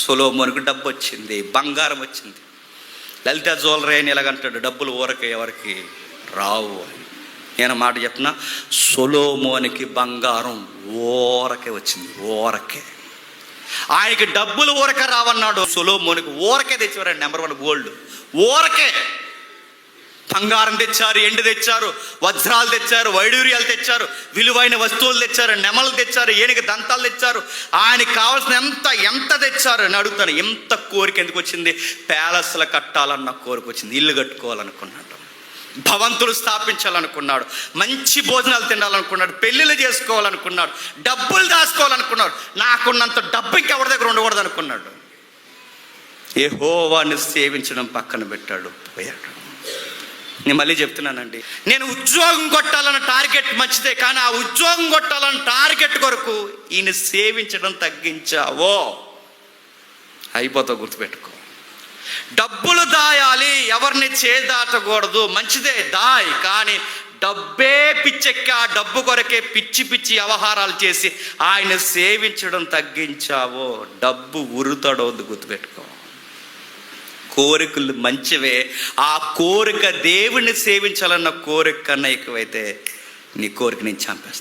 సొలొమోనుకు డబ్బు వచ్చింది, బంగారం వచ్చింది. లలిత జ్యువెలరీ అని ఎలాగంటాడు, డబ్బులు ఊరకే ఎవరికి రావు అని. నేను మాట చెప్తున్నా, సొలొమోనుకి బంగారం ఊరకే వచ్చింది, ఊరకే. ఆయనకి డబ్బులు ఊరకే రావన్నాడు, సొలొమోనుకి ఊరకే తెచ్చేవారండి. నెంబర్ 1 గోల్డ్ ఊరకే. బంగారం తెచ్చారు, ఎండు తెచ్చారు, వజ్రాలు తెచ్చారు, వైడూర్యాలు తెచ్చారు, విలువైన వస్తువులు తెచ్చారు, నెమలు తెచ్చారు, ఏనుగు దంతాలు తెచ్చారు. ఆయనకి కావాల్సిన ఎంత తెచ్చారు అని అడుగుతాను. ఎంత కోరిక ఎందుకు వచ్చింది? ప్యాలెస్లు కట్టాలన్న కోరిక వచ్చింది. ఇల్లు కట్టుకోవాలనుకున్నాడు, భవంతులు స్థాపించాలనుకున్నాడు, మంచి భోజనాలు తినాలనుకున్నాడు, పెళ్ళిళ్ళు చేసుకోవాలనుకున్నాడు, డబ్బులు దాచుకోవాలనుకున్నాడు. నాకున్నంత డబ్బు ఇంకెవరి దగ్గర ఉండకూడదు అనుకున్నాడు. యెహోవాను సేవించడం పక్కన పెట్టాడు, పోయాడు. నేను మళ్ళీ చెప్తున్నానండి, నేను ఉద్యోగం కొట్టాలన్న టార్గెట్ మంచిదే, కానీ ఆ ఉద్యోగం కొట్టాలన్న టార్గెట్ కొరకు ఈయన సేవించడం తగ్గించావో అయిపోతావు. గుర్తుపెట్టుకో. డబ్బులు దాయాలి, ఎవరిని చేదాటకూడదు, మంచిదే దాయి, కానీ డబ్బే పిచ్చెక్కి ఆ డబ్బు కొరకే పిచ్చి పిచ్చి వ్యవహారాలు చేసి ఆయన సేవించడం తగ్గించావో డబ్బు ఉరుతాడవద్దు. గుర్తుపెట్టుకో. కోరికలు మంచివే, ఆ కోరిక దేవుణ్ణి సేవించాలన్న కోరిక కన్నా ఎక్కువైతే నీ కోరిక నేను చంపేస్తాను.